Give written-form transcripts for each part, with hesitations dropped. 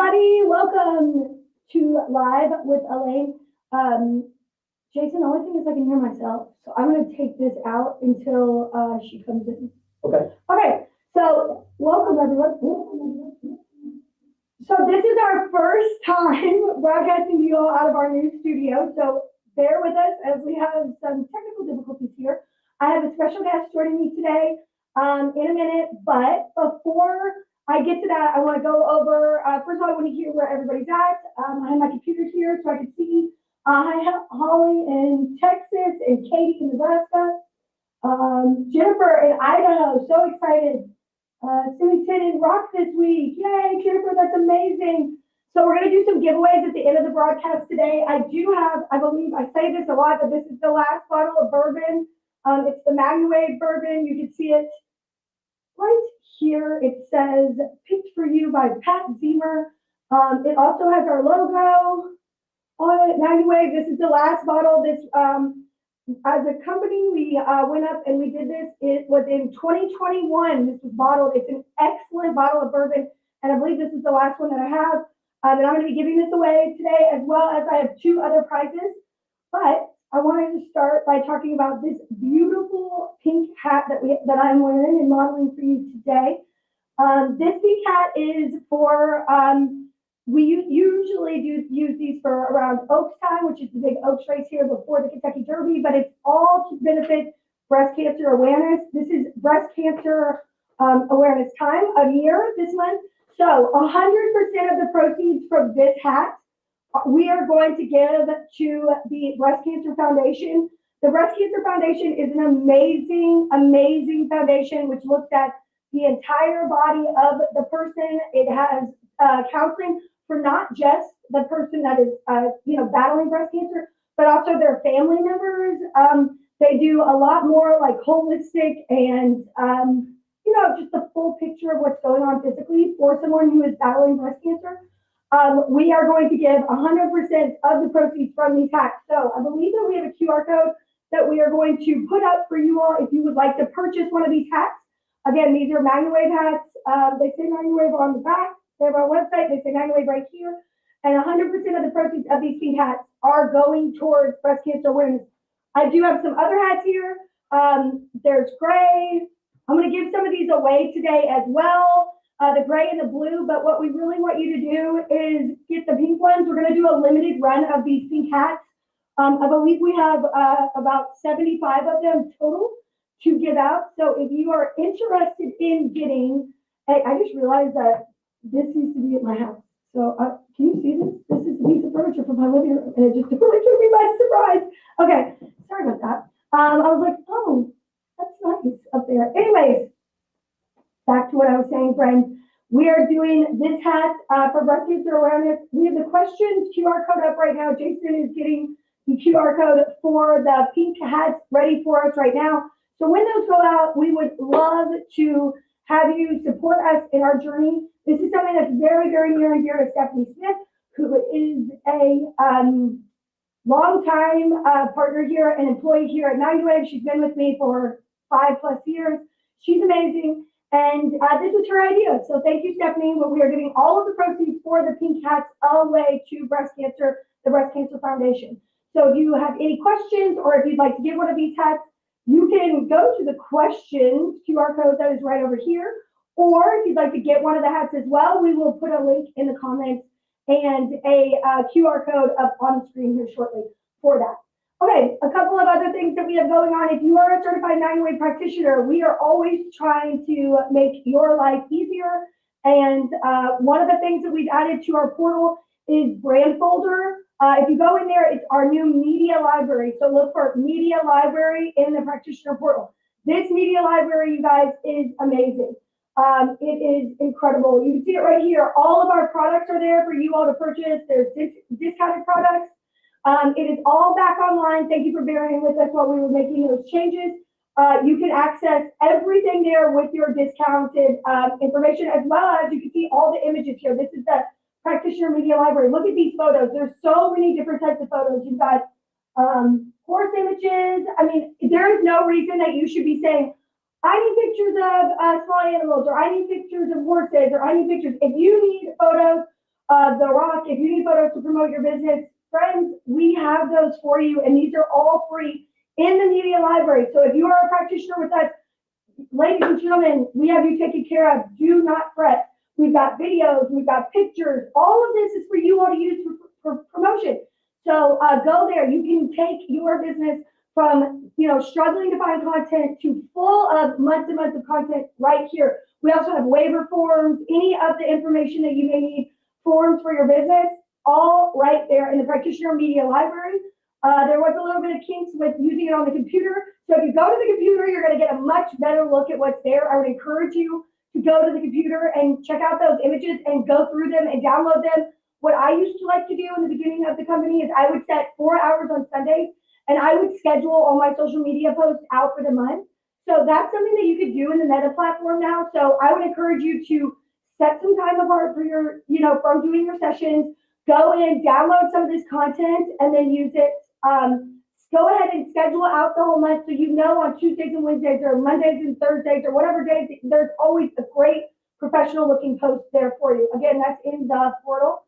everybody. Welcome to Live with Alane. Jason, the only thing is I can hear myself, so I'm going to take this out until she comes in. Okay. Okay, so welcome everyone. So this is our first time broadcasting to you all out of our new studio, so bear with us as we have some technical difficulties here. I have a special guest joining me today in a minute, but before I get to that, I want to go over, first of all, I want to hear where everybody's at. I have my computers here so I can see. I have Holly in Texas and Katie in Nebraska. Jennifer in Idaho, so excited. Simi in Rock this week. Yay, Jennifer, that's amazing. So we're going to do some giveaways at the end of the broadcast today. I do have, I believe, I say this a lot, but this is the last bottle of bourbon. It's the MagnaWave bourbon. You can see it right here. It says, picked for you by Pat Zemer. It also has our logo on it, MagnaWave. This is the last bottle. This, as a company, we went up and we did this. It was in 2021. This was bottled. It's an excellent bottle of bourbon, and I believe this is the last one that I have. And I'm going to be giving this away today, as well as I have 2 other prizes. But I wanted to start by talking about this beautiful pink hat that I'm wearing and modeling for you today. This pink hat is for, we usually use these for around Oaks time, which is the big Oaks race here before the Kentucky Derby, but it's all to benefit breast cancer awareness. This is breast cancer awareness time of year this month. So 100% of the proceeds from this hat we are going to give to the Breast Cancer Foundation. The Breast Cancer Foundation is an amazing, amazing foundation which looks at the entire body of the person. It has counseling for not just the person that is, battling breast cancer, but also their family members. They do a lot more like holistic and, just a full picture of what's going on physically for someone who is battling breast cancer. We are going to give 100% of the proceeds from these hats. So I believe that we have a QR code that we are going to put up for you all if you would like to purchase one of these hats. Again, these are MagnaWave hats. They say MagnaWave on the back. They have our website. They say MagnaWave right here. And 100% of the proceeds of these pink hats are going towards breast cancer awareness. I do have some other hats here. There's gray. I'm going to give some of these away today as well. The gray and the blue, but what we really want you to do is get the pink ones. We're going to do a limited run of these pink hats. I believe we have about 75 of them total to give out. So if you are interested in getting, I just realized that this used to be at my house. So can you see this? This is a piece of furniture from my living room, and it just totally took me by surprise. Okay, sorry about that. I was like, oh, that's nice up there. Anyways, back to what I was saying, friends. We are doing this hat for breast cancer awareness. We have the questions QR code up right now. Jason is getting the QR code for the pink hats ready for us right now. So when those go out, we would love to have you support us in our journey. This is something that's very, very near and dear to Stephanie Smith, who is a longtime partner here, an employee here at MagnaWave. She's been with me for 5+ years. She's amazing. And this was her idea. So thank you, Stephanie. But we are giving all of the proceeds for the pink hats away to breast cancer, the Breast Cancer Foundation. So if you have any questions or if you'd like to get one of these hats, you can go to the questions QR code that is right over here. Or if you'd like to get one of the hats as well, we will put a link in the comments and a QR code up on the screen here shortly for that. Okay, a couple of other things that we have going on. If you are a certified MagnaWave practitioner, we are always trying to make your life easier. And one of the things that we've added to our portal is Brand Folder. If you go in there, it's our new media library. So look for Media Library in the practitioner portal. This media library, you guys, is amazing. It is incredible. You can see it right here. All of our products are there for you all to purchase. There's discounted products. It is all back online. Thank you for bearing with us while we were making those changes. You can access everything there with your discounted information, as well as you can see all the images here. This is the practitioner media library. Look at these photos. There's so many different types of photos. You've got horse images. I mean, there is no reason that you should be saying, I need pictures of small animals, or I need pictures of horses, or I need pictures. If you need photos The Rock, if you need photos to promote your business, friends, we have those for you, and these are all free in the media library. So if you are a practitioner with us, ladies and gentlemen, we have you taken care of. Do not fret. We've got videos, we've got pictures. All of this is for you all to use for promotion. So go there. You can take your business from, struggling to find content to full of months and months of content right here. We also have waiver forms, any of the information that you may need, forms for your business, all right there in the practitioner media library. There was a little bit of kinks with using it on the computer. So if you go to the computer, you're going to get a much better look at what's there. I would encourage you to go to the computer and check out those images and go through them and download them. What I used to like to do in the beginning of the company is I would set 4 hours on Sundays and I would schedule all my social media posts out for the month. So that's something that you could do in the Meta platform now. So I would encourage you to set some time apart for your, from doing your sessions, go in, download some of this content, and then use it. Go ahead and schedule out the whole month so on Tuesdays and Wednesdays or Mondays and Thursdays or whatever days, there's always a great professional looking post there for you. Again, that's in the portal.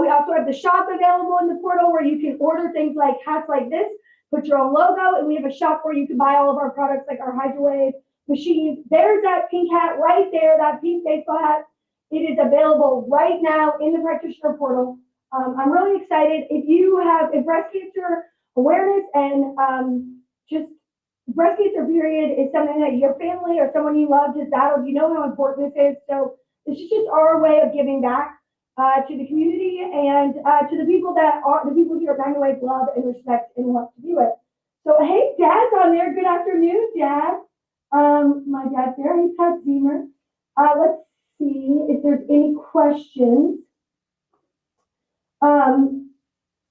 We also have the shop available in the portal where you can order things like hats like this, put your own logo, and we have a shop where you can buy all of our products like our MagnaWave machines. There's that pink hat right there, that pink baseball hat. It is available right now in the practitioner portal. I'm really excited. If breast cancer awareness and just breast cancer period is something that your family or someone you love just battled, you know how important this is. So this is just our way of giving back to the community and to the people here at MagnaWave love and respect and want to do it. So hey, Dad's on there. Good afternoon, Dad. My dad's there. He's Todd Zemer. Let's see if there's any questions.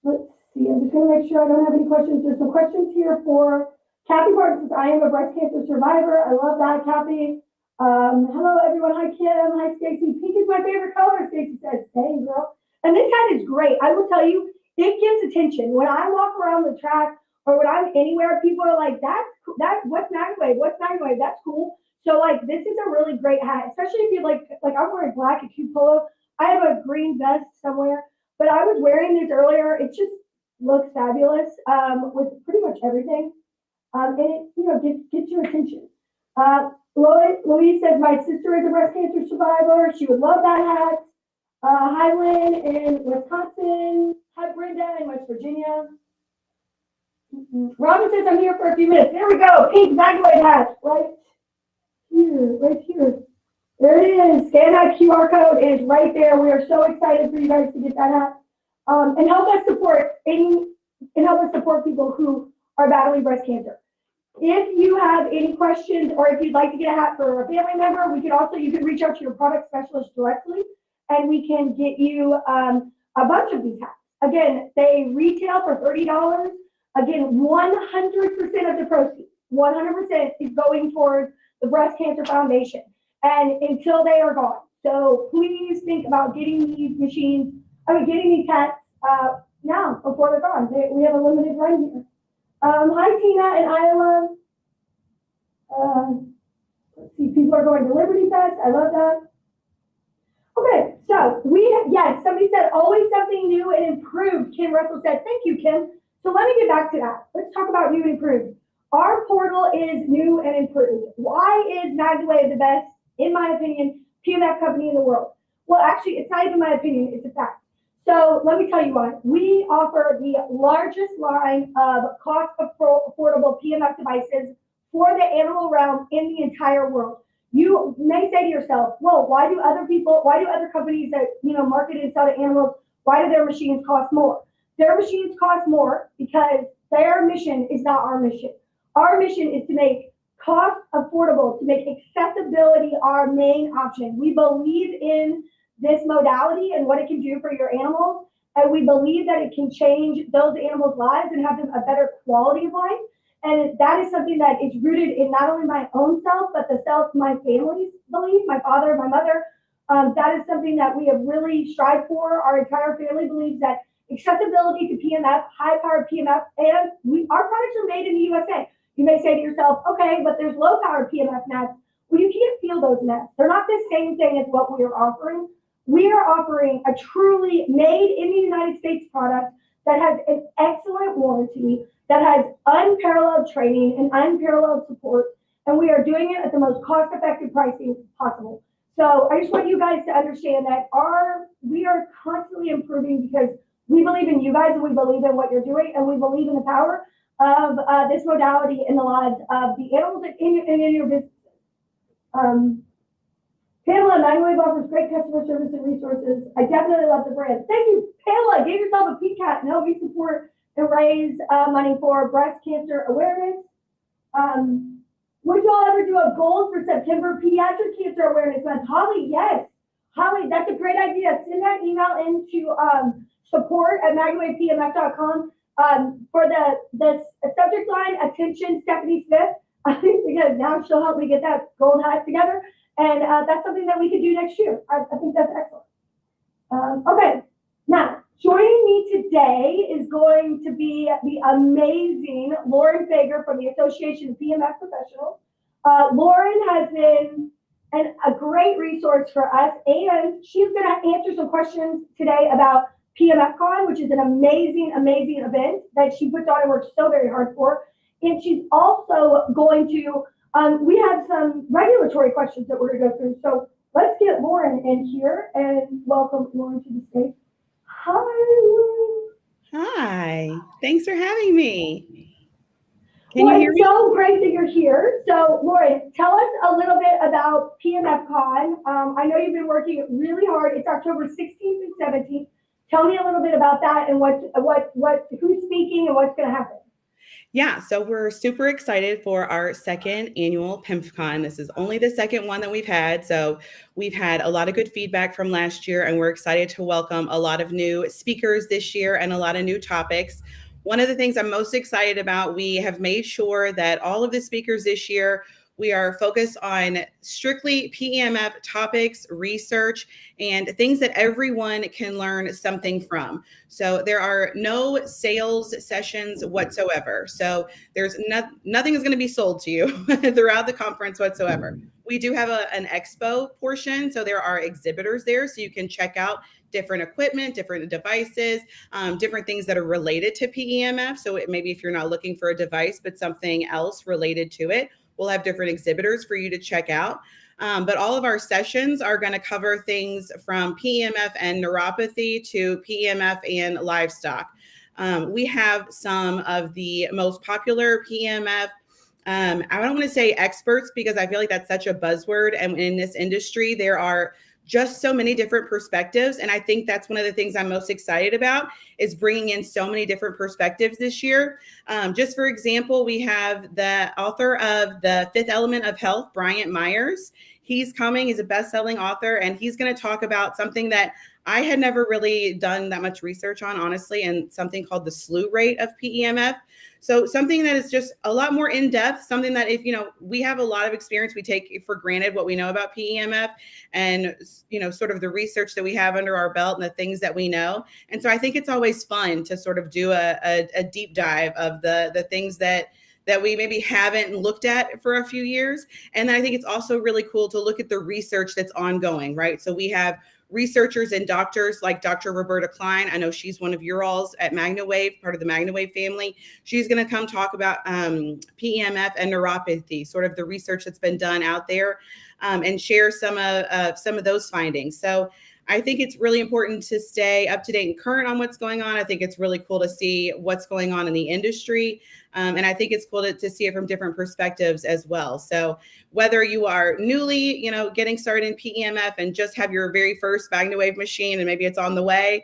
Let's see. I'm just going to make sure I don't have any questions. There's some questions here for Kathy Barton. Says, I am a breast cancer survivor. I love that, Kathy. Hello, everyone. Hi, Kim. Hi, Stacy. Pink is my favorite color, Stacy says. Dang, girl. And this hat is great. I will tell you, it gives attention. When I walk around the track or when I'm anywhere, people are like, what's MagnaWave? What's MagnaWave? That's cool. So, this is a really great hat, especially if you like I'm wearing black and cute polo. I have a green vest somewhere, but I was wearing these earlier. It just looks fabulous with pretty much everything. And it gets your attention. Louise says, my sister is a breast cancer survivor. She would love that hat. Hi, Lynn in Wisconsin. Hi, Brenda in West Virginia. Robin says, I'm here for a few minutes. There we go. Pink MagnaWave hat right here. There it is. Scan that QR code. It is right there. We are so excited for you guys to get that hat. And help us support people who are battling breast cancer. If you have any questions or if you'd like to get a hat for a family member, you can reach out to your product specialist directly and we can get you a bunch of these hats. Again, they retail for $30. Again, 100% of the proceeds, 100% is going towards the Breast Cancer Foundation and until they are gone. So please think about getting these hats now before they're gone. We have a limited run here. Hi, Tina in Iowa. Let's see, people are going to Liberty Fest. I love that. Okay, so somebody said always something new and improved. Kim Russell said, thank you, Kim. So let me get back to that. Let's talk about new and improved. Our portal is new and improved. Why is MagnaWave the best, in my opinion, PMF company in the world? Well, actually, it's not even my opinion, it's a fact. So let me tell you why. We offer the largest line of cost-affordable PMF devices for the animal realm in the entire world. You may say to yourself, well, why do other companies that market and sell to animals, why do their machines cost more? Their machines cost more because their mission is not our mission. Our mission is to make cost affordable, to make accessibility our main option. We believe in this modality and what it can do for your animals. And we believe that it can change those animals' lives and have them a better quality of life. And that is something that is rooted in not only my own self, but the self my family's belief, my father, my mother. That is something that we have really strived for. Our entire family believes that accessibility to PMF, high-powered PMF, and our products are made in the USA. You may say to yourself, okay, but there's low-powered PMF mats. Well, you can't feel those mats. They're not the same thing as what we are offering. we are offering a truly made in the United States product that has an excellent warranty, that has unparalleled training and unparalleled support, and we are doing it at the most cost-effective pricing possible. So I just want you guys to understand that we are constantly improving because we believe in you guys and we believe in what you're doing and we believe in the power of this modality in the lives of the animals in your businesses. Pamela, MagnaWave offers great customer service and resources. I definitely love the brand. Thank you, Pamela. Give yourself a PCAT and help me support and raise money for breast cancer awareness. Would y'all ever do a goal for September Pediatric Cancer Awareness Month? Holly, yes. Holly, that's a great idea. Send that email into support@magnawavepmf.com for the subject line, attention, Stephanie Smith, because now she'll help me get that gold hat together. And that's something that we could do next year. I think that's excellent. Okay, now joining me today is going to be the amazing Lauren Feger from the Association of PMF Professionals. Lauren has been a great resource for us, and she's going to answer some questions today about PMF Con, which is an amazing, amazing event that she puts on and works so very hard for. And she's also going to we have some regulatory questions that we're going to go through. So let's get Lauren in here and welcome Lauren to the stage. Hi, Lauren. Hi. Thanks for having me. Can you hear me? It's so great that you're here. So Lauren, tell us a little bit about PMF Con. I know you've been working really hard. It's October 16th and 17th. Tell me a little bit about that and who's speaking and what's going to happen. Yeah, so we're super excited for our second annual PMF Con. This is only the second one that we've had. So we've had a lot of good feedback from last year, and we're excited to welcome a lot of new speakers this year and a lot of new topics. One of the things I'm most excited about, we have made sure that all of the speakers this year, we are focused on strictly PEMF topics, research, and things that everyone can learn something from. So there are no sales sessions whatsoever. So there's nothing is going to be sold to you throughout the conference whatsoever. We do have an expo portion. So there are exhibitors there, so you can check out different equipment, different devices, different things that are related to PEMF. So maybe if you're not looking for a device, but something else related to it, we'll have different exhibitors for you to check out. But all of our sessions are going to cover things from PEMF and neuropathy to PEMF and livestock. We have some of the most popular PEMF. I don't want to say experts because I feel like that's such a buzzword. And in this industry, there are just so many different perspectives. And I think that's one of the things I'm most excited about is bringing in so many different perspectives this year. Just for example, we have the author of The Fifth Element of Health, Bryant Myers. He's coming, he's a best-selling author, and he's going to talk about something that I had never really done that much research on, honestly, and something called the slew rate of PEMF. So something that is just a lot more in-depth, something that if, we have a lot of experience, we take for granted what we know about PEMF and, sort of the research that we have under our belt and the things that we know. And so I think it's always fun to sort of do a deep dive of the things that we maybe haven't looked at for a few years. And then I think it's also really cool to look at the research that's ongoing, right? So we have researchers and doctors like Dr. Roberta Klein. I know she's one of your alls at MagnaWave, part of the MagnaWave family. She's going to come talk about PEMF and neuropathy, sort of the research that's been done out there, and share some of those findings. So I think it's really important to stay up to date and current on what's going on. I think it's really cool to see what's going on in the industry. And I think it's cool to see it from different perspectives as well. So whether you are newly, getting started in PEMF and just have your very first MagnaWave machine and maybe it's on the way,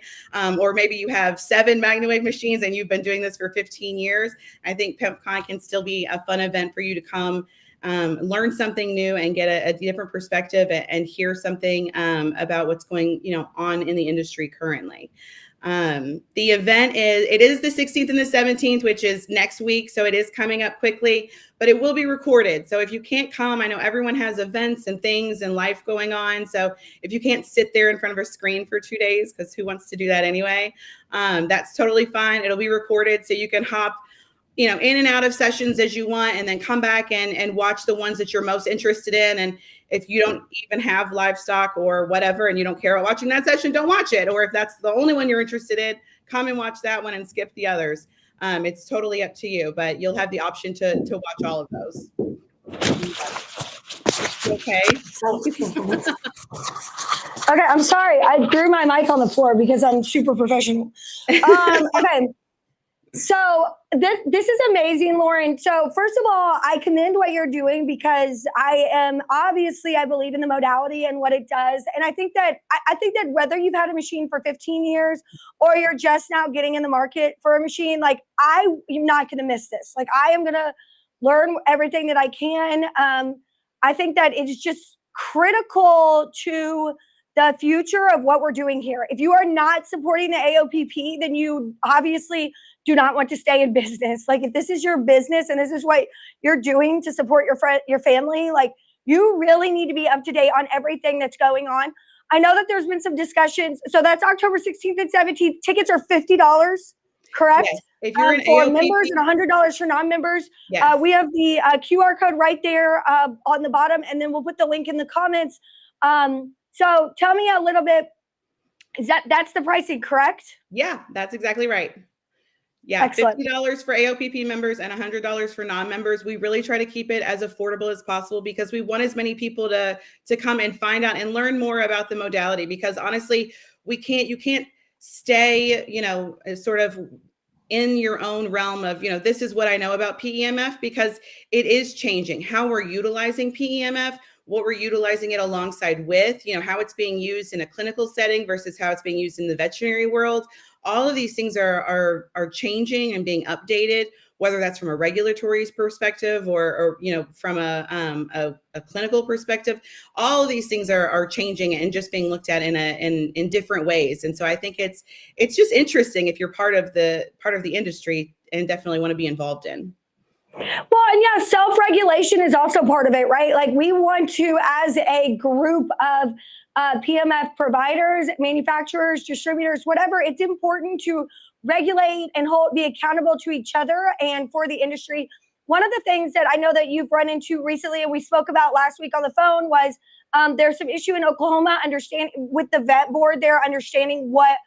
or maybe you have 7 MagnaWave machines and you've been doing this for 15 years, I think PMF Con can still be a fun event for you to come learn something new and get a different perspective and hear something about what's going on in the industry currently. The event is the 16th and the 17th, which is next week. So it is coming up quickly, but it will be recorded. So if you can't come, I know everyone has events and things and life going on. So if you can't sit there in front of a screen for 2 days, because who wants to do that anyway? That's totally fine. It'll be recorded so you can hop in and out of sessions as you want, and then come back and watch the ones that you're most interested in. And if you don't even have livestock or whatever, and you don't care about watching that session, don't watch it. Or if that's the only one you're interested in, come and watch that one and skip the others. It's totally up to you, but you'll have the option to watch all of those. Okay. Okay, I'm sorry. I threw my mic on the floor because I'm super professional. Okay. So this is amazing, Lauren. So first of all, I commend what you're doing because I believe in the modality and what it does. And I think that whether you've had a machine for 15 years or you're just now getting in the market for a machine, like I'm not going to miss this. Like I am going to learn everything that I can. I think that it's just critical to the future of what we're doing here. If you are not supporting the AOPP, then you obviously do not want to stay in business. Like if this is your business and this is what you're doing to support your family, like you really need to be up to date on everything that's going on. I know that there's been some discussions. So that's October 16th and 17th. Tickets are $50, correct? Yes. If you're an for AOPP, members and $100 for non-members. yes. We have the QR code right there on the bottom, and then we'll put the link in the comments. So tell me a little bit, that's the pricing, correct? Yeah, that's exactly right. Yeah, excellent. $50 for AOPP members and $100 for non-members. We really try to keep it as affordable as possible because we want as many people to come and find out and learn more about the modality, because honestly, you can't stay, sort of in your own realm of, this is what I know about PEMF, because it is changing how we're utilizing PEMF, what we're utilizing it alongside with, how it's being used in a clinical setting versus how it's being used in the veterinary world. All of these things are changing and being updated, whether that's from a regulatory perspective or from a clinical perspective. All of these things are changing and just being looked at in different ways. And so I think it's just interesting if you're part of the industry and definitely want to be involved in. Well, and yeah, self-regulation is also part of it, right? Like we want to, as a group of PMF providers, manufacturers, distributors, whatever, it's important to regulate and be accountable to each other and for the industry. One of the things that I know that you've run into recently, and we spoke about last week on the phone, was there's some issue in Oklahoma with the vet board there understanding what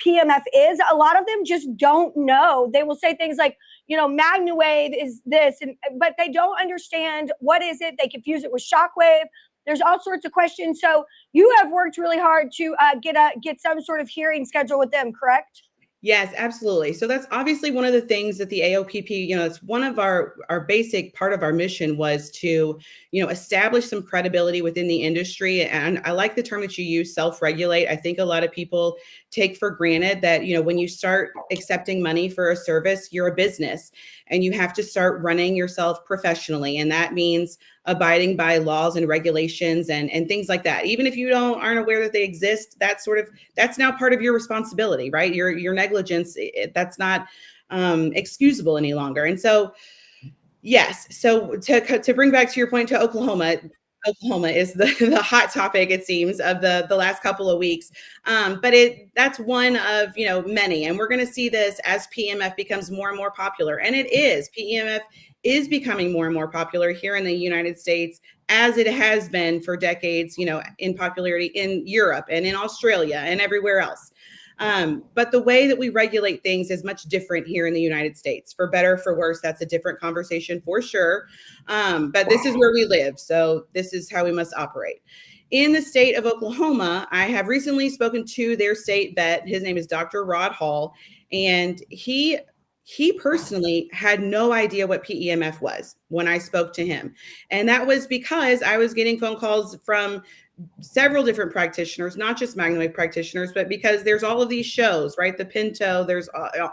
PMF is. A lot of them just don't know. They will say things like, MagnaWave is this, but they don't understand what is it. They confuse it with shockwave. There's all sorts of questions. So you have worked really hard to get some sort of hearing schedule with them, correct? Yes, absolutely. So that's obviously one of the things that the AOPP, it's one of our basic part of our mission was to, establish some credibility within the industry. And I like the term that you use, self-regulate. I think a lot of people take for granted that, when you start accepting money for a service, you're a business and you have to start running yourself professionally. And that means abiding by laws and regulations and things like that. Even if you aren't aware that they exist, that's now part of your responsibility, right? Your negligence, that's not excusable any longer. And so, yes. So to bring back to your point to Oklahoma is the hot topic, it seems, of the last couple of weeks. But that's one of, many. And we're going to see this as PMF becomes more and more popular. And it is. PMF is becoming more and more popular here in the United States, as it has been for decades, in popularity in Europe and in Australia and everywhere else. But the way that we regulate things is much different here in the United States. For better or for worse, that's a different conversation for sure. But this is where we live. So this is how we must operate. In the state of Oklahoma, I have recently spoken to their state vet. His name is Dr. Rod Hall, and he personally had no idea what PEMF was when I spoke to him. And that was because I was getting phone calls from several different practitioners, not just MagnaWave practitioners, but because there's all of these shows, right? The Pinto, there's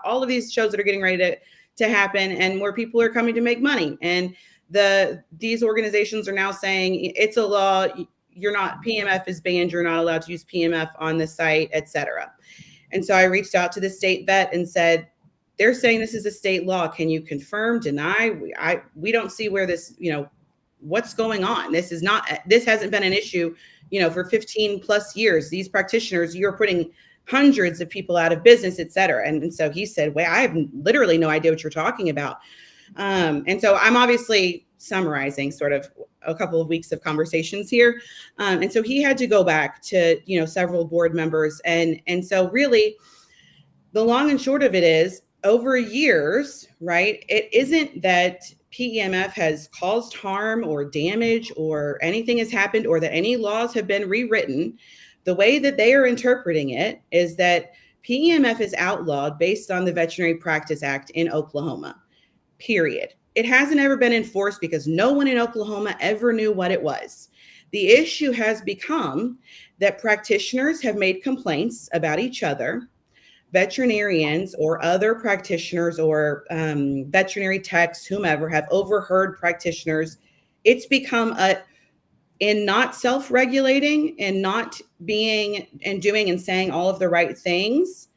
all of these shows that are getting ready to happen and where people are coming to make money. And these organizations are now saying it's a law. PMF is banned. You're not allowed to use PMF on the site, et cetera. And so I reached out to the state vet and said, they're saying this is a state law. Can you confirm, deny? We don't see where this, what's going on. This hasn't been an issue, for 15 plus years. These practitioners, you're putting hundreds of people out of business, et cetera. And so he said, well, I have literally no idea what you're talking about. And so I'm obviously summarizing sort of a couple of weeks of conversations here. And so he had to go back to, several board members. And so really the long and short of it is over years, right? It isn't that PEMF has caused harm or damage or anything has happened or that any laws have been rewritten. The way that they are interpreting it is that PEMF is outlawed based on the Veterinary Practice Act in Oklahoma, period. It hasn't ever been enforced because no one in Oklahoma ever knew what it was. The issue has become that practitioners have made complaints about each other. Veterinarians or other practitioners or veterinary techs, whomever, have overheard practitioners. It's become in not self-regulating and not being and doing and saying all of the right things,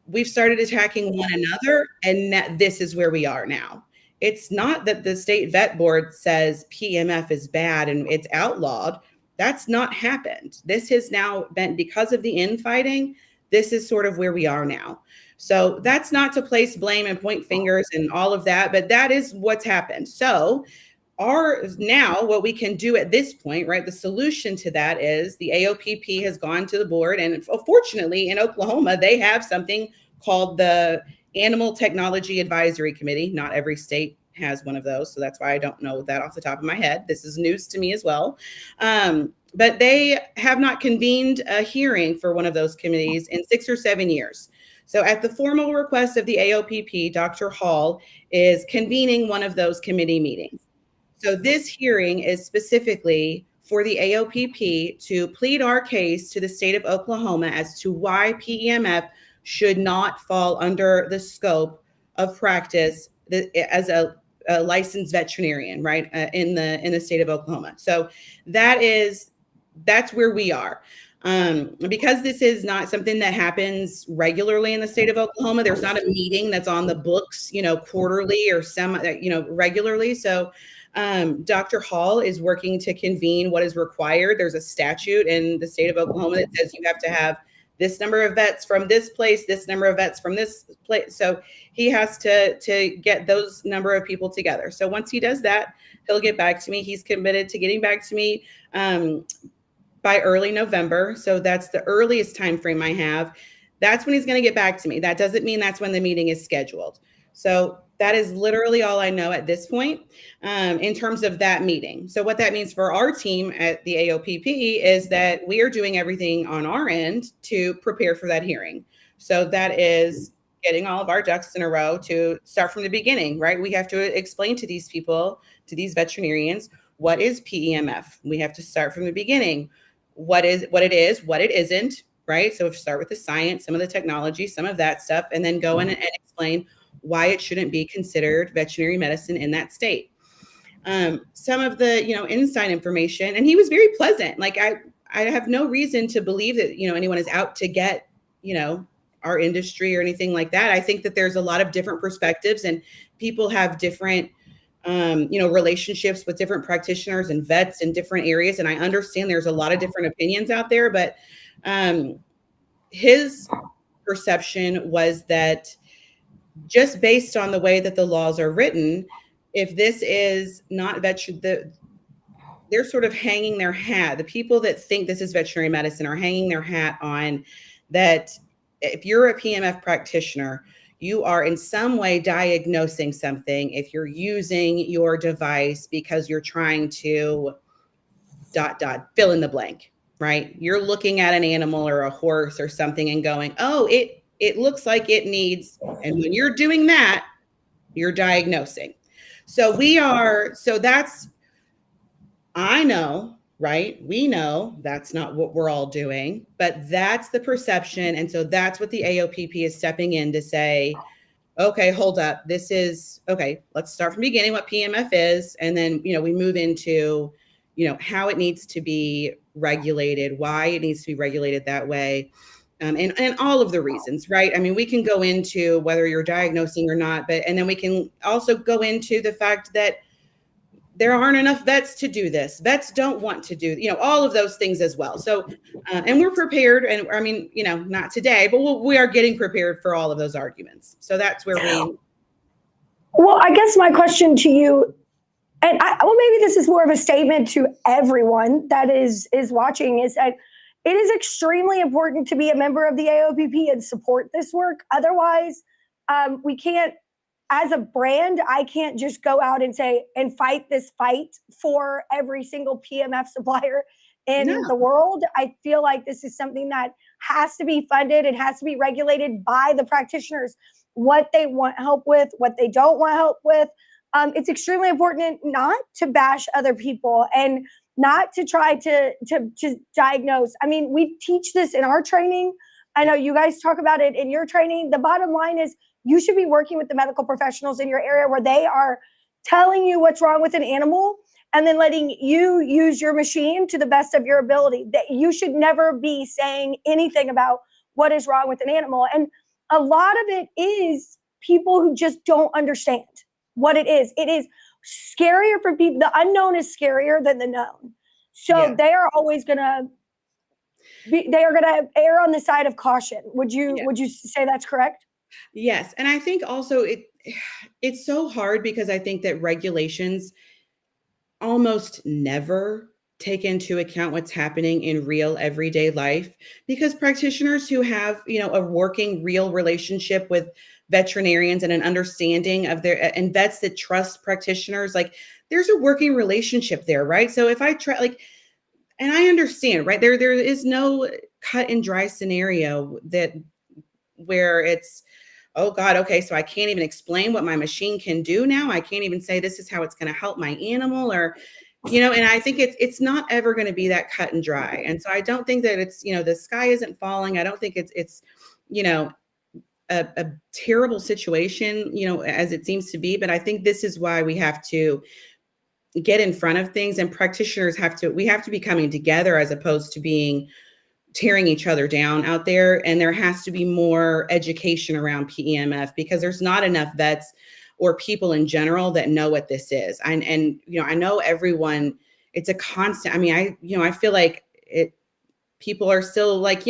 we've started attacking one another, and this is where we are now. It's not that the state vet board says PMF is bad and it's outlawed. That's not happened. This has now been, because of the infighting, this is sort of where we are now. So that's not to place blame and point fingers and all of that, but that is what's happened. So now what we can do at this point, right? The solution to that is the AOPP has gone to the board, and fortunately in Oklahoma, they have something called the Animal Technology Advisory Committee. Not every state has one of those, so that's why I don't know that off the top of my head. This is news to me as well. But they have not convened a hearing for one of those committees in 6 or 7 years. So at the formal request of the AOPP, Dr. Hall is convening one of those committee meetings. So this hearing is specifically for the AOPP to plead our case to the state of Oklahoma as to why PEMF should not fall under the scope of practice as a licensed veterinarian, right, in the state of Oklahoma. So that's where we are. Because this is not something that happens regularly in the state of Oklahoma. There's not a meeting that's on the books, quarterly or regularly. So Dr. Hall is working to convene what is required. There's a statute in the state of Oklahoma that says you have to have this number of vets from this place, this number of vets from this place. So he has to get those number of people together. So once he does that, he'll get back to me. He's committed to getting back to me by early November. So that's the earliest time frame I have. That's when he's going to get back to me. That doesn't mean that's when the meeting is scheduled. So that is literally all I know at this point in terms of that meeting. So what that means for our team at the AOPP is that we are doing everything on our end to prepare for that hearing. So that is getting all of our ducks in a row to start from the beginning, right? We have to explain to these people, to these veterinarians, what is PEMF? We have to start from the beginning. What it is, what it isn't, right? So if you start with the science, some of the technology, some of that stuff, and then go in and explain why it shouldn't be considered veterinary medicine in that state. Some of the, inside information, and he was very pleasant. Like I have no reason to believe that, anyone is out to get, our industry or anything like that. I think that there's a lot of different perspectives and people have different, relationships with different practitioners and vets in different areas. And I understand there's a lot of different opinions out there, but his perception was that just based on the way that the laws are written, if this is not they're sort of hanging their hat. The people that think this is veterinary medicine are hanging their hat on that. If you're a PMF practitioner, you are in some way diagnosing something if you're using your device because you're trying to ... fill in the blank, right? You're looking at an animal or a horse or something and going, oh, it looks like it needs, and when you're doing that, you're diagnosing. So I know, right? We know that's not what we're all doing, but that's the perception. And so that's what the AOPP is stepping in to say, okay, hold up. This is, okay, let's start from the beginning, what PMF is. And then, we move into, how it needs to be regulated, why it needs to be regulated that way. And all of the reasons, right? I mean, we can go into whether you're diagnosing or not, and then we can also go into the fact that there aren't enough vets to do this. Vets don't want to do, all of those things as well. So, and we're prepared, and I mean, not today, but we are getting prepared for all of those arguments. So that's where we. Well, I guess my question to you And well, maybe this is more of a statement to everyone that is watching, is that it is extremely important to be a member of the AOPP and support this work. Otherwise, we can't, as a brand, I can't just go out and say and fight this fight for every single PMF supplier in the world. I feel like this is something that has to be funded. It has to be regulated by the practitioners, what they want help with, what they don't want help with. It's extremely important not to bash other people and not to try to diagnose. I mean, we teach this in our training. I know you guys talk about it in your training. The bottom line is you should be working with the medical professionals in your area where they are telling you what's wrong with an animal and then letting you use your machine to the best of your ability. That you should never be saying anything about what is wrong with an animal. And a lot of it is people who just don't understand what it is. It is scarier for people. The unknown is scarier than the known. So they are always they are gonna err on the side of caution. Would you say that's correct? Yes. And I think also it's so hard because I think that regulations almost never take into account what's happening in real everyday life, because practitioners who have, a working real relationship with veterinarians and an understanding of and vets that trust practitioners, like there's a working relationship there, right? So if I try, and I understand, right? There is no cut and dry scenario where it's, oh God, okay, so I can't even explain what my machine can do now. I can't even say this is how it's going to help my animal, or, and I think it's not ever going to be that cut and dry. And so I don't think that it's, the sky isn't falling. I don't think it's a terrible situation, as it seems to be. But I think this is why we have to get in front of things, and practitioners we have to be coming together as opposed to tearing each other down out there. And there has to be more education around PEMF, because there's not enough vets or people in general that know what this is. And I know everyone, it's a constant. I mean, I feel like people are still like,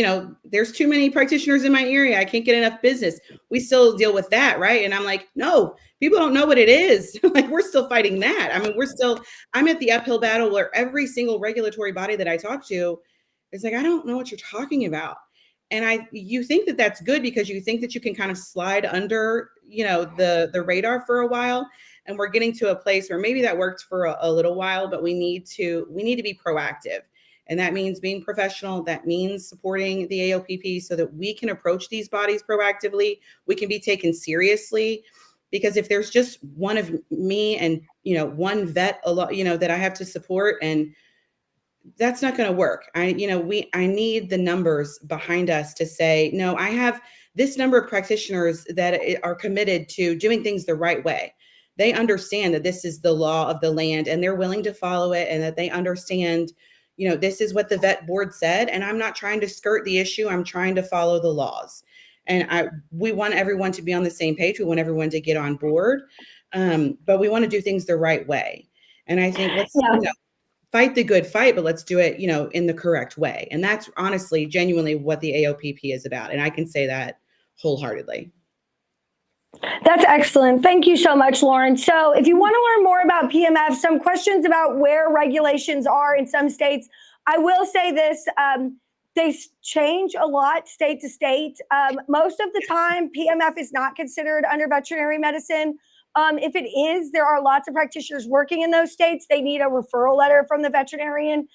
there's too many practitioners in my area. I can't get enough business. We still deal with that, right? And I'm like, no, people don't know what it is. Like, we're still fighting that. I mean, I'm at the uphill battle where every single regulatory body that I talk to is like, I don't know what you're talking about. And you think that that's good because you think that you can kind of slide under, the radar for a while. And we're getting to a place where maybe that worked for a little while, but we need to be proactive. And that means being professional. That means supporting the AOPP so that we can approach these bodies proactively. We can be taken seriously, because if there's just one of me and, one vet, that I have to support, and that's not going to work. I need the numbers behind us to say, no, I have this number of practitioners that are committed to doing things the right way. They understand that this is the law of the land and they're willing to follow it, and that they understand, this is what the vet board said. And I'm not trying to skirt the issue. I'm trying to follow the laws. And we want everyone to be on the same page. We want everyone to get on board. But we want to do things the right way. And I think let's, fight the good fight, but let's do it, in the correct way. And that's honestly, genuinely what the AOPP is about. And I can say that wholeheartedly. That's excellent. Thank you so much, Lauren. So if you want to learn more about PMF, some questions about where regulations are in some states, I will say this, they change a lot state to state. Most of the time, PMF is not considered under veterinary medicine. If it is, there are lots of practitioners working in those states. They need a referral letter from the veterinarian.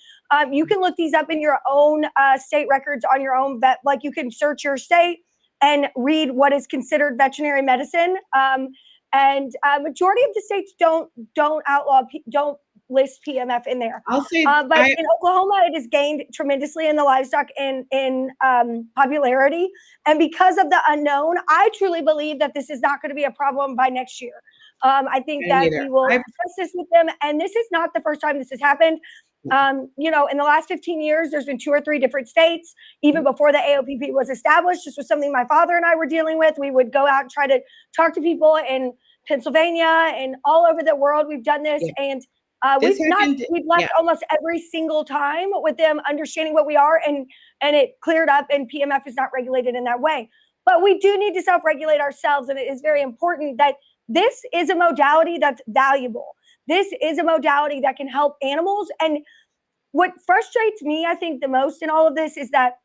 You can look these up in your own state records on your own vet. Like, you can search your state and read what is considered veterinary medicine. And majority of the states don't list PMF in there. I'll say, but in Oklahoma, it has gained tremendously in the livestock in popularity. And because of the unknown, I truly believe that this is not going to be a problem by next year. I think that we will discuss this with them. And this is not the first time this has happened. In the last 15 years, there's been 2 or 3 different states. Even before the AOPP was established, this was something my father and I were dealing with. We would go out and try to talk to people in Pennsylvania and all over the world. We've done this, and we've left almost every single time with them understanding what we are, and it cleared up, and PMF is not regulated in that way. But we do need to self-regulate ourselves, and it is very important that this is a modality that's valuable. this is a modality that can help animals. And what frustrates me, I think, the most in all of this is that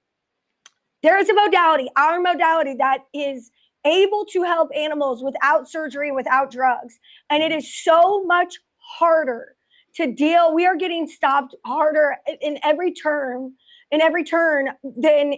there is a modality, our modality, that is able to help animals without surgery, without drugs. And it is so much harder to deal. We are getting stopped harder in every turn than,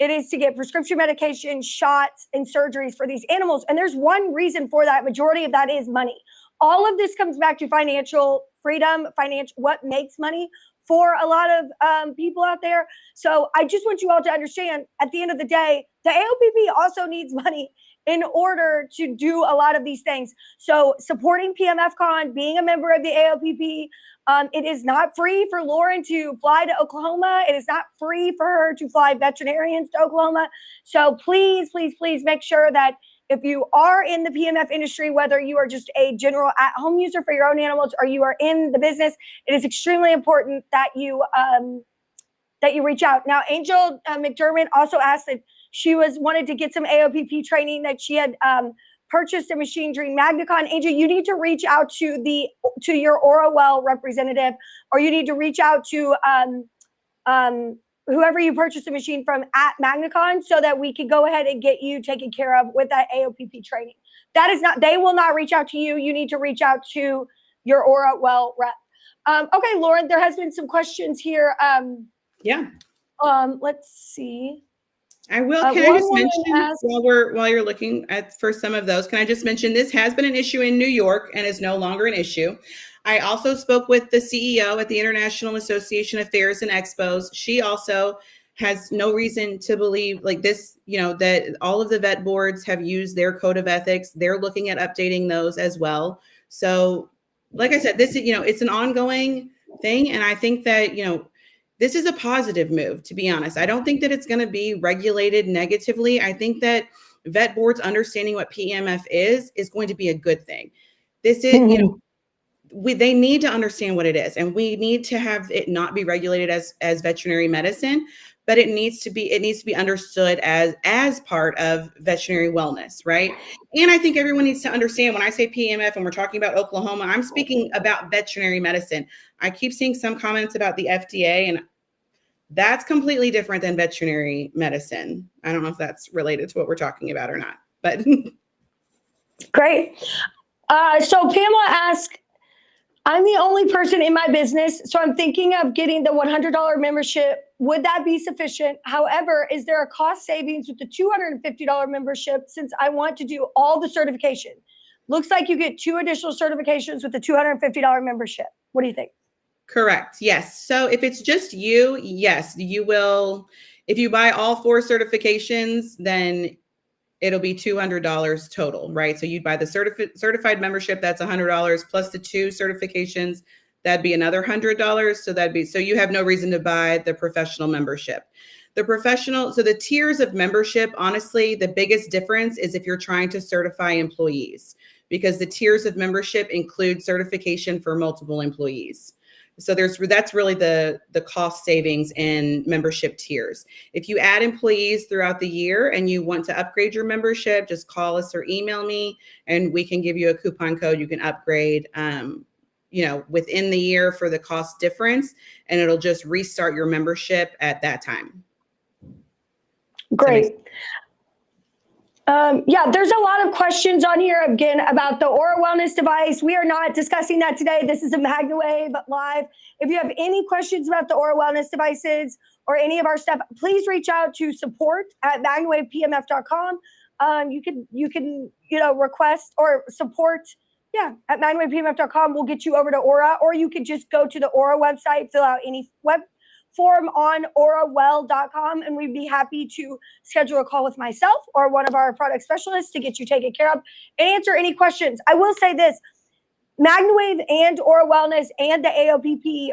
it is to get prescription medication, shots, and surgeries for these animals. And there's one reason for that. Majority of that is money. All of this comes back to financial freedom, what makes money for a lot of people out there. So I just want you all to understand, at the end of the day, the AOPP also needs money in order to do a lot of these things. So supporting PMF Con, being a member of the AOPP, it is not free for Lauren to fly to Oklahoma. It is not free for her to fly veterinarians to Oklahoma. So please, please, please make sure that if you are in the PMF industry, whether you are just a general at-home user for your own animals or you are in the business, it is extremely important that you reach out. Now, Angel McDermott also asked that she wanted to get some AOPP training, that she had purchased a machine during MagnaCon. Angel, you need to reach out to your Orawell representative, or you need to reach out to whoever you purchased the machine from at MagnaCon, so that we can go ahead and get you taken care of with that AOPP training. They will not reach out to you. You need to reach out to your Orawell rep. Okay, Lauren, there has been some questions here. Let's see. I will. Can I just mention, while you're looking for some of those, can I just mention this has been an issue in New York and is no longer an issue. I also spoke with the CEO at the International Association of Fairs and Expos. She also has no reason to believe like this, that all of the vet boards have used their code of ethics. They're looking at updating those as well. So like I said, this, it's an ongoing thing. And I think that, this is a positive move, to be honest. I don't think that it's going to be regulated negatively. I think that vet boards understanding what PEMF is going to be a good thing. This is, they need to understand what it is, and we need to have it not be regulated as veterinary medicine, but it needs to be understood as part of veterinary wellness, right? And I think everyone needs to understand, when I say PMF and we're talking about Oklahoma, I'm speaking about veterinary medicine. I keep seeing some comments about the FDA, and that's completely different than veterinary medicine. I don't know if that's related to what we're talking about or not, but. Great. So Pamela asked, I'm the only person in my business, so I'm thinking of getting the $100 membership. Would that be sufficient? However, is there a cost savings with the $250 membership, since I want to do all the certification? Looks like you get 2 additional certifications with the $250 membership. What do you think? Correct. Yes. So if it's just you, yes, you will. If you buy all 4 certifications, then it'll be $200 total, right? So you'd buy the certified membership, that's $100, plus the 2 certifications, that'd be another $100. So you have no reason to buy the professional membership. So the tiers of membership, honestly, the biggest difference is if you're trying to certify employees, because the tiers of membership include certification for multiple employees. So that's really the cost savings in membership tiers. If you add employees throughout the year and you want to upgrade your membership, just call us or email me, and we can give you a coupon code. You can upgrade, within the year for the cost difference, and it'll just restart your membership at that time. Great. There's a lot of questions on here again about the Aura Wellness device. We are not discussing that today. This is a MagnaWave Live. If you have any questions about the Aura Wellness devices or any of our stuff, please reach out to support@magnawavepmf.com. You can request or support at magnawavepmf.com. We'll get you over to Aura, or you can just go to the Aura website, fill out any web form on orawell.com, and we'd be happy to schedule a call with myself or one of our product specialists to get you taken care of and answer any questions. I will say this, MagnaWave and Aura Wellness and the AOPP,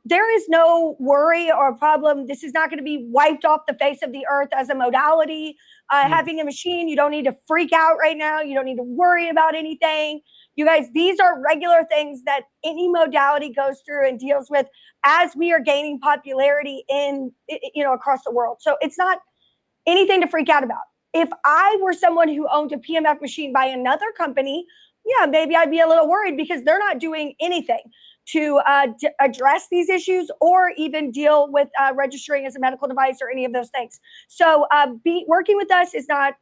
there is no worry or problem. This is not going to be wiped off the face of the earth as a modality. Having a machine, you don't need to freak out right now. You don't need to worry about anything. You guys, these are regular things that any modality goes through and deals with as we are gaining popularity across the world. So it's not anything to freak out about. If I were someone who owned a PMF machine by another company, yeah, maybe I'd be a little worried because they're not doing anything to address these issues or even deal with registering as a medical device or any of those things. So working with us is not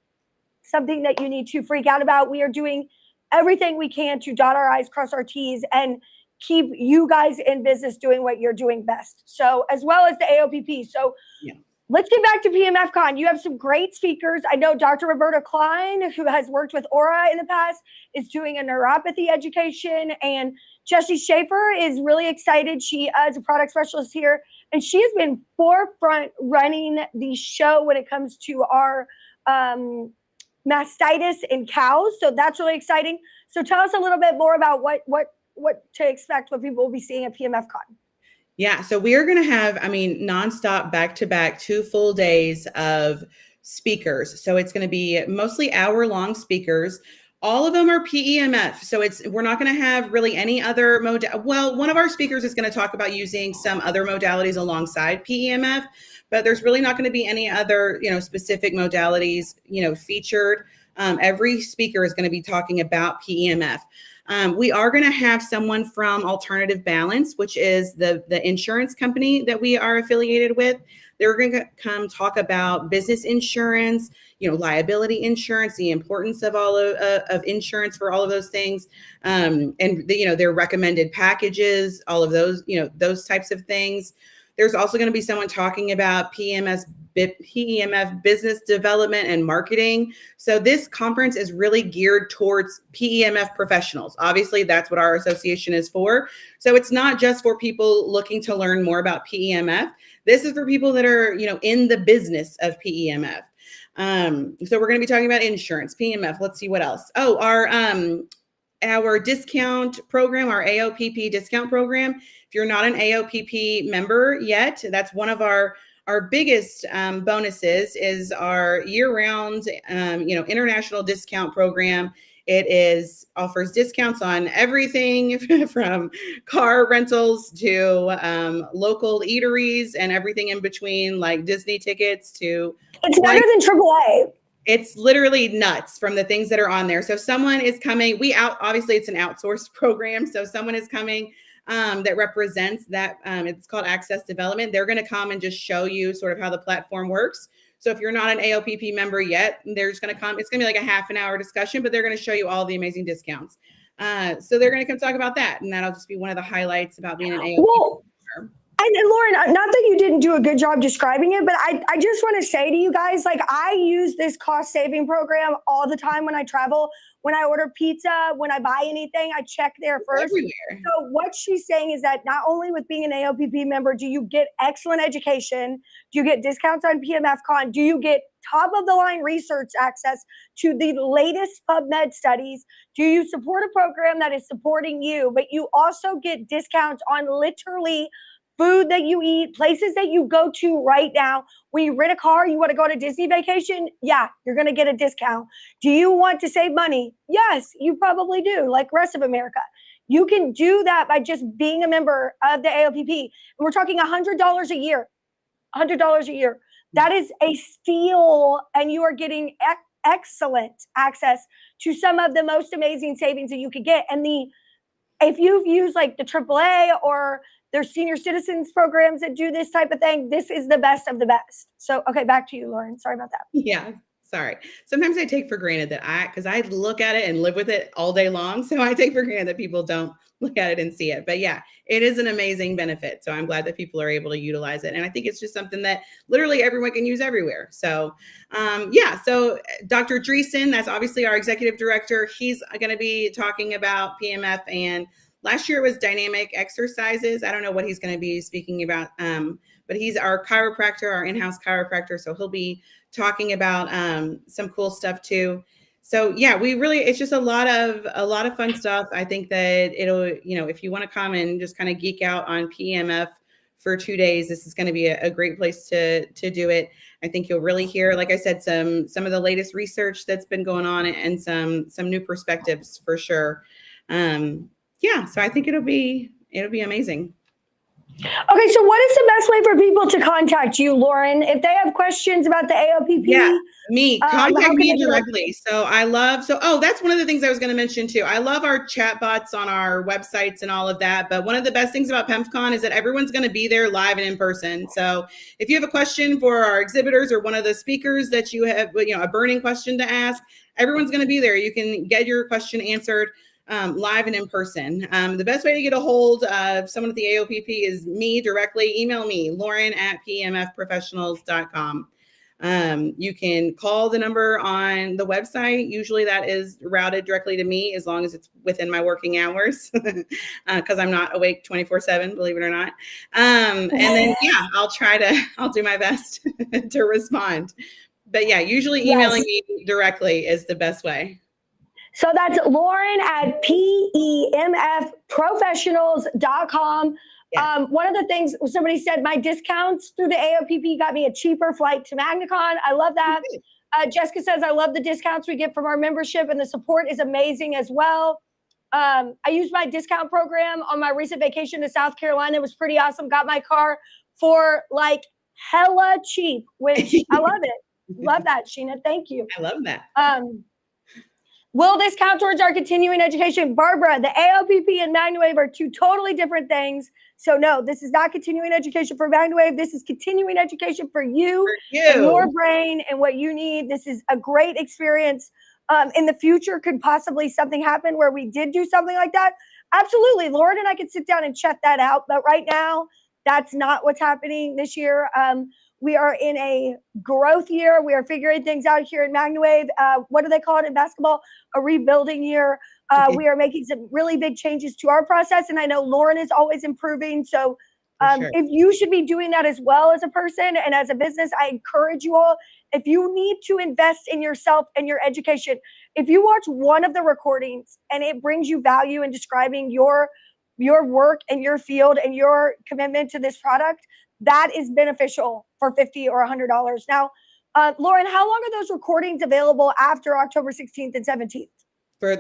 something that you need to freak out about. We are doing everything we can to dot our I's, cross our T's, and keep you guys in business doing what you're doing best. So as well as the AOPP. So yeah. Let's get back to PMF Con. You have some great speakers. I know Dr. Roberta Klein, who has worked with Aura in the past, is doing a neuropathy education. And Jessie Schaefer is really excited. She is a product specialist here. And she has been forefront running the show when it comes to our mastitis in cows. So that's really exciting. So tell us a little bit more about what to expect, what people will be seeing at PMF Con. Yeah, so we are going to have, nonstop back-to-back 2 full days of speakers. So it's going to be mostly hour-long speakers. All of them are PEMF. So we're not going to have really any other one of our speakers is going to talk about using some other modalities alongside PEMF, but there's really not going to be any other, specific modalities, featured. Every speaker is going to be talking about PEMF. We are going to have someone from Alternative Balance, which is the insurance company that we are affiliated with. They're going to come talk about business insurance, liability insurance, the importance of all of insurance for all of those things, and their recommended packages, all of those, those types of things. There's also going to be someone talking about PEMF business development and marketing. So this conference is really geared towards PEMF professionals. Obviously, that's what our association is for. So it's not just for people looking to learn more about PEMF. This is for people that are, in the business of PEMF. So we're going to be talking about insurance, PEMF. Let's see what else. Oh, our discount program, our AOPP discount program. If you're not an AOPP member yet, that's one of our biggest bonuses is our year-round, international discount program. It offers discounts on everything from car rentals to local eateries and everything in between, like Disney tickets to. It's better than AAA. It's literally nuts from the things that are on there. So someone is coming, obviously it's an outsourced program. So someone is coming that represents that, it's called Access Development. They're going to come and just show you sort of how the platform works. So if you're not an AOPP member yet, they're just going to come, it's going to be like a half an hour discussion, but they're going to show you all the amazing discounts. So they're going to come talk about that. And that'll just be one of the highlights about being an AOPP member. And Lauren, not that you didn't do a good job describing it, but I just want to say to you guys, like, I use this cost saving program all the time when I travel. When I order pizza, when I buy anything, I check there first. Everywhere. So what she's saying is that not only with being an AOPP member, do you get excellent education, do you get discounts on PMF Con, do you get top of the line research access to the latest PubMed studies, do you support a program that is supporting you, but you also get discounts on literally food that you eat, places that you go to right now. When you rent a car, you want to go on a Disney vacation? Yeah, you're going to get a discount. Do you want to save money? Yes, you probably do, like the rest of America. You can do that by just being a member of the AOPP. And we're talking $100 a year. $100 a year. That is a steal, and you are getting excellent access to some of the most amazing savings that you could get. And if you've used like the AAA or there's senior citizens programs that do this type of thing, this is the best of the best. So, okay, back to you, Lauren. Sorry about that. Yeah, sorry. Sometimes I take for granted that because I look at it and live with it all day long. So I take for granted that people don't look at it and see it. But yeah, it is an amazing benefit. So I'm glad that people are able to utilize it. And I think it's just something that literally everyone can use everywhere. So so Dr. Dreesen, that's obviously our executive director. He's going to be talking about PMF, and last year was dynamic exercises. I don't know what he's going to be speaking about, but he's our chiropractor, our in-house chiropractor. So he'll be talking about some cool stuff too. So yeah, it's just a lot of fun stuff. I think that it'll, if you want to come and just kind of geek out on PMF for 2 days, this is going to be a great place to do it. I think you'll really hear, like I said, some of the latest research that's been going on and some new perspectives for sure. So I think it'll be amazing. Okay, so what is the best way for people to contact you, Lauren? If they have questions about the AOPP, Yeah, me. how Contact can me they do it? directly. Oh, that's one of the things I was going to mention too. I love our chat bots on our websites and all of that. But one of the best things about PMFCon is that everyone's going to be there live and in person. So if you have a question for our exhibitors or one of the speakers that you have, a burning question to ask, everyone's going to be there. You can get your question answered live and in person. The best way to get a hold of someone at the AOPP is me directly. Email me, lauren@pmfprofessionals.com. You can call the number on the website. Usually that is routed directly to me as long as it's within my working hours because I'm not awake 24/7, believe it or not. And then, I'll do my best to respond. But yeah, usually emailing me directly is the best way. So that's Lauren at PEMFprofessionals.com. Yes. One of the things somebody said, my discounts through the AOPP got me a cheaper flight to MagnaCon. I love that. Jessica says, I love the discounts we get from our membership and the support is amazing as well. I used my discount program on my recent vacation to South Carolina. It was pretty awesome. Got my car for like hella cheap, which I love it. Love that, Sheena. Thank you. I love that. Will this count towards our continuing education? Barbara, the AOPP and MagnaWave are two totally different things. So no, this is not continuing education for MagnaWave. This is continuing education for you and your brain and what you need. This is a great experience. In the future, could possibly something happen where we did do something like that? Absolutely. Lauren and I could sit down and check that out. But right now, that's not what's happening this year. We are in a growth year. We are figuring things out here in MagnaWave. What do they call it in basketball? A rebuilding year. We are making some really big changes to our process. And I know Lauren is always improving. So if you should be doing that as well as a person and as a business, I encourage you all, if you need to invest in yourself and your education, if you watch one of the recordings and it brings you value in describing your work and your field and your commitment to this product, that is beneficial for $50 or $100. Now, Lauren, how long are those recordings available after October 16th and 17th? So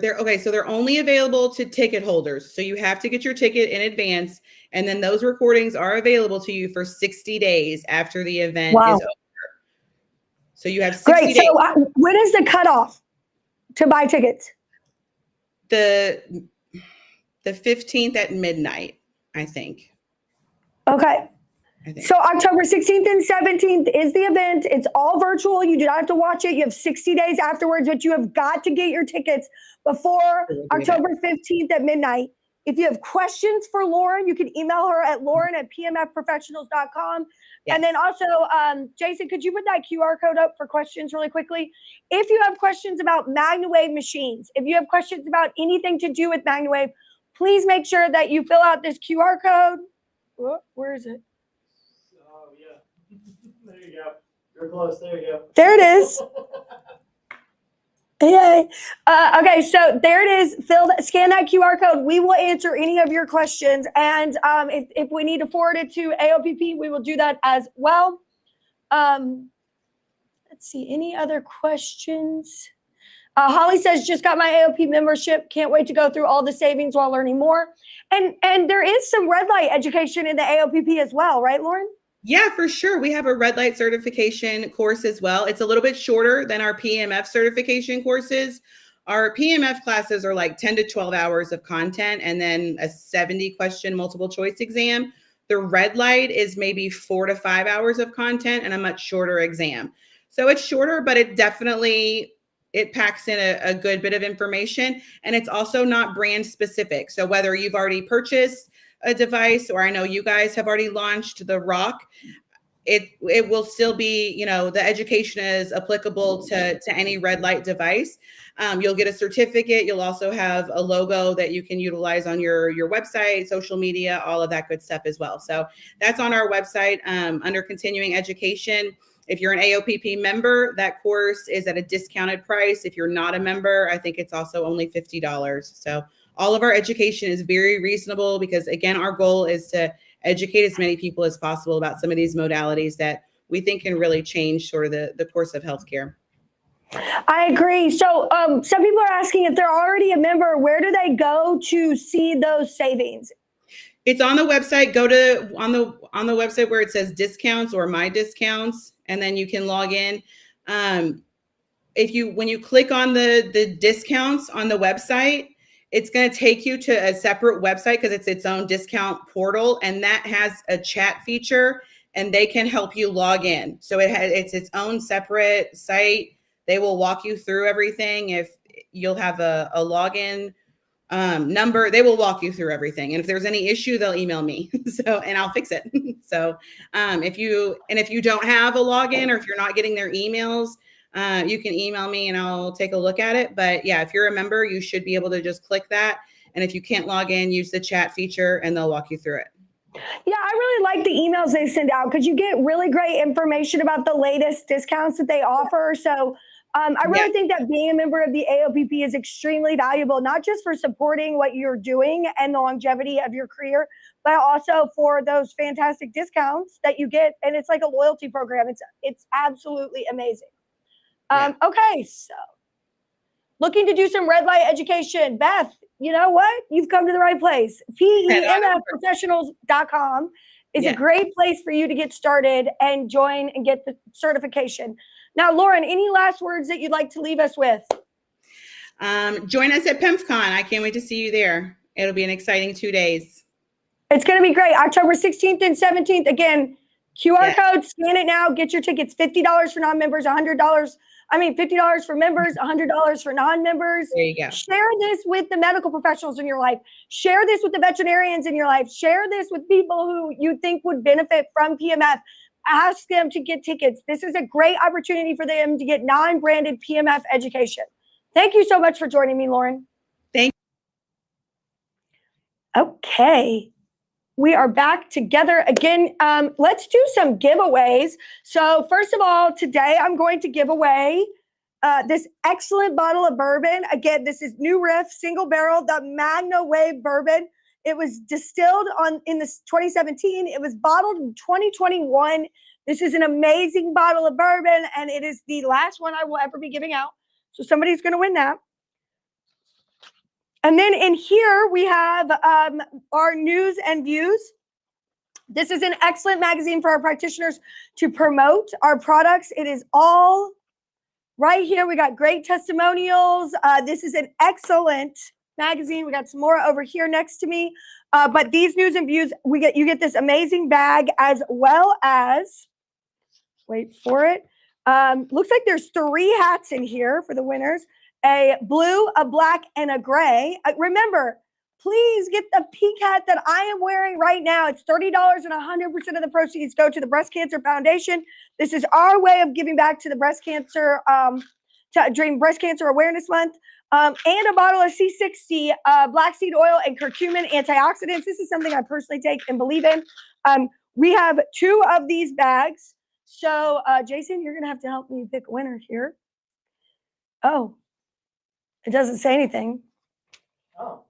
they're only available to ticket holders. So you have to get your ticket in advance, and then those recordings are available to you for 60 days after the event is over. So you have 60 days. So when is the cutoff to buy tickets? The 15th at midnight, I think. Okay. So October 16th and 17th is the event. It's all virtual. You do not have to watch it. You have 60 days afterwards, but you have got to get your tickets before October 15th at midnight. If you have questions for Lauren, you can email her at lauren@pmfprofessionals.com. Yes. And then also, Jason, could you put that QR code up for questions really quickly? If you have questions about MagnaWave machines, if you have questions about anything to do with MagnaWave, please make sure that you fill out this QR code. Where is it? Oh, yeah. There you go. You're close. There you go. There it is. Yay. Okay, so there it is. Scan that QR code. We will answer any of your questions. And if we need to forward it to AOPP, we will do that as well. Let's see. Any other questions? Holly says, just got my AOP membership. Can't wait to go through all the savings while learning more. And there is some red light education in the AOPP as well, right, Lauren? Yeah, for sure. We have a red light certification course as well. It's a little bit shorter than our PMF certification courses. Our PMF classes are like 10 to 12 hours of content and then a 70 question multiple choice exam. The red light is maybe 4 to 5 hours of content and a much shorter exam. So it's shorter, but it packs in a good bit of information, and it's also not brand specific. So whether you've already purchased a device, or I know you guys have already launched the Rock, it will still be, the education is applicable to any red light device. You'll get a certificate. You'll also have a logo that you can utilize on your website, social media, all of that good stuff as well. So that's on our website under continuing education. If you're an AOPP member, that course is at a discounted price. If you're not a member, I think it's also only $50. So all of our education is very reasonable because, again, our goal is to educate as many people as possible about some of these modalities that we think can really change sort of the course of healthcare. I agree. So some people are asking if they're already a member, where do they go to see those savings? It's on the website. Go to on the website where it says discounts or my discounts, and then you can log in. When you click on the discounts on the website, it's going to take you to a separate website because it's its own discount portal, and that has a chat feature, and they can help you log in. So it's its own separate site. They will walk you through everything. If you'll have a login number, they will walk you through everything. And if there's any issue, they'll email me. And I'll fix it. So if you don't have a login, or if you're not getting their emails, you can email me and I'll take a look at it. But yeah, if you're a member, you should be able to just click that. And if you can't log in, use the chat feature and they'll walk you through it. Yeah, I really like the emails they send out because you get really great information about the latest discounts that they offer. So I really think that being a member of the AOPP is extremely valuable, not just for supporting what you're doing and the longevity of your career, but also for those fantastic discounts that you get. And it's like a loyalty program. It's absolutely amazing. Okay, so looking to do some red light education. Beth, you know what? You've come to the right place. PEMFprofessionals.com is a great place for you to get started and join and get the certification. Now, Lauren, any last words that you'd like to leave us with? Join us at PMFC Con. I can't wait to see you there. It'll be an exciting 2 days. It's going to be great. October 16th and 17th. Again, QR code, scan it now, get your tickets. $50 for non-members, $50 for members, $100 for non-members. There you go. Share this with the medical professionals in your life. Share this with the veterinarians in your life. Share this with people who you think would benefit from PMF. Ask them to get tickets. This is a great opportunity for them to get non-branded PMF education. Thank you so much for joining me, Lauren. Thank you. Okay. We are back together again. Let's do some giveaways. So first of all, today I'm going to give away this excellent bottle of bourbon. Again, this is New Riff Single Barrel, the MagnaWave bourbon. It was distilled in 2017. It was bottled in 2021. This is an amazing bottle of bourbon, and it is the last one I will ever be giving out. So somebody's going to win that. And then in here, we have our news and views. This is an excellent magazine for our practitioners to promote our products. It is all right here. We got great testimonials. This is an excellent magazine. We got some more over here next to me. But these news and views, you get this amazing bag, as well as, wait for it. Looks like there's 3 hats in here for the winners. A blue, a black, and a gray. Remember, please get the pink hat that I am wearing right now. It's $30 and 100% of the proceeds go to the Breast Cancer Foundation. This is our way of giving back to the breast cancer, during Breast Cancer Awareness Month. And a bottle of C60 black seed oil and curcumin antioxidants. This is something I personally take and believe in. We have 2 of these bags. So, Jason, you're going to have to help me pick a winner here. Oh, it doesn't say anything. Oh.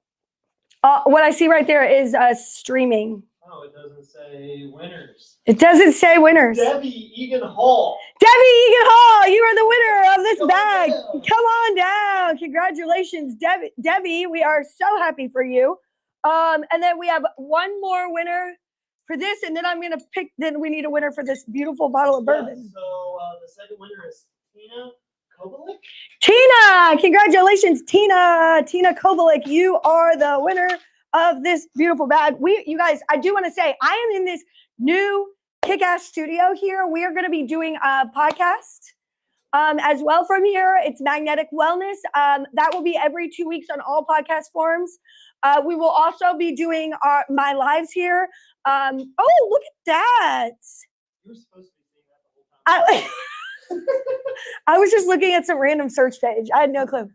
What I see right there is streaming. Oh, it doesn't say winners. It doesn't say winners. Debbie Egan Hall. Debbie Egan Hall, you are the winner of this bag. Down. Come on down. Congratulations, Debbie. We are so happy for you. And then we have one more winner for this, and then I'm going to pick, then we need a winner for this beautiful bottle of bourbon. Yeah, so the second winner is Tina Kovalik. Tina, congratulations, Tina Kovalik. You are the winner of this beautiful bag. You guys, I do want to say, I am in this new kick-ass studio here. We are going to be doing a podcast as well from here. It's Magnetic Wellness. That will be every 2 weeks on all podcast forms. We will also be doing my lives here. Oh, look at that. You were supposed to be seeing that the whole time. I was just looking at some random search page. I had no clue.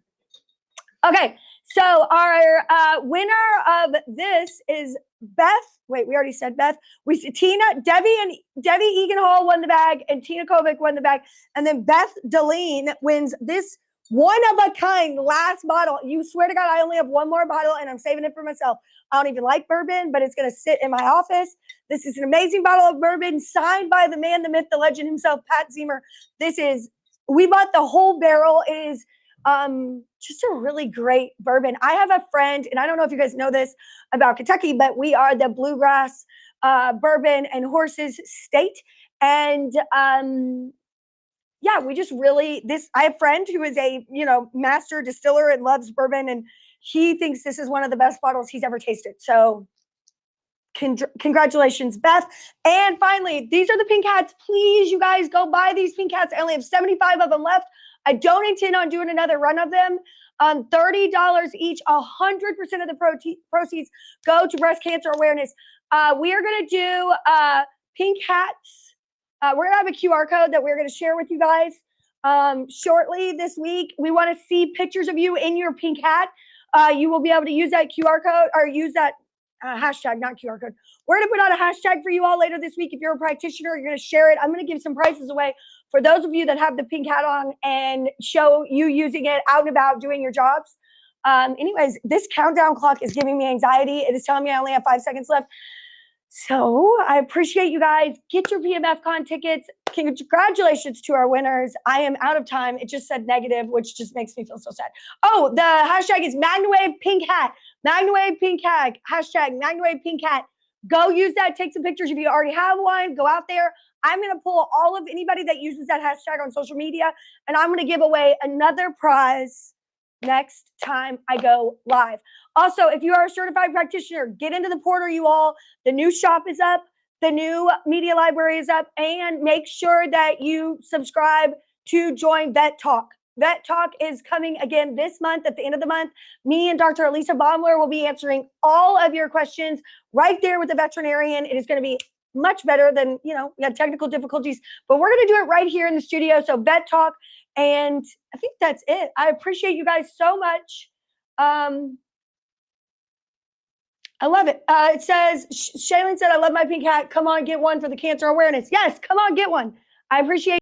Okay, so our winner of this is Beth. Wait, we already said Beth. We said Debbie Egan Hall won the bag, and Tina Kovic won the bag. And then Beth Deline wins this one-of-a-kind last bottle. You swear to God, I only have one more bottle, and I'm saving it for myself. I don't even like bourbon, but it's going to sit in my office. This is an amazing bottle of bourbon signed by the man, the myth, the legend himself, Pat Ziemer. We bought the whole barrel. It is Just a really great bourbon. I have a friend, and I don't know if you guys know this about Kentucky, but we are the bluegrass bourbon and horses state. And yeah, we just really I have a friend who is a master distiller and loves bourbon, and he thinks this is one of the best bottles he's ever tasted. So congratulations, Beth. And finally, these are the pink hats. Please, you guys, go buy these pink hats. I only have 75 of them left. I don't intend on doing another run of them. $30 each. 100% of the proceeds go to breast cancer awareness. We are going to do pink hats. We're going to have a QR code that we're going to share with you guys shortly this week. We want to see pictures of you in your pink hat. You will be able to use that QR code or use that hashtag, not QR code. We're going to put out a hashtag for you all later this week. If you're a practitioner, you're going to share it. I'm going to give some prizes away for those of you that have the pink hat on and show you using it out and about doing your jobs. Anyways, this countdown clock is giving me anxiety. It is telling me I only have 5 seconds left. So I appreciate you guys. Get your PMF Con tickets. Congratulations to our winners. I am out of time. It just said negative, which just makes me feel so sad. Oh, the hashtag is MagnaWave Pink Hat. MagnaWave Pink Hat. Hashtag MagnaWave Pink Hat. Go use that. Take some pictures if you already have one. Go out there. I'm going to pull all of anybody that uses that hashtag on social media, and I'm going to give away another prize next time I go live. Also, if you are a certified practitioner, get into the portal, you all. The new shop is up. The new media library is up. And make sure that you subscribe to join Vet Talk. Vet Talk is coming again this month at the end of the month. Me and Dr. Elisa Baumler will be answering all of your questions right there with the veterinarian. It is going to be much better than, we had technical difficulties, but we're going to do it right here in the studio. So Vet Talk. And I think that's it. I appreciate you guys so much. I love it. It says, Shaylin said, I love my pink hat. Come on, get one for the cancer awareness. Yes, come on, get one. I appreciate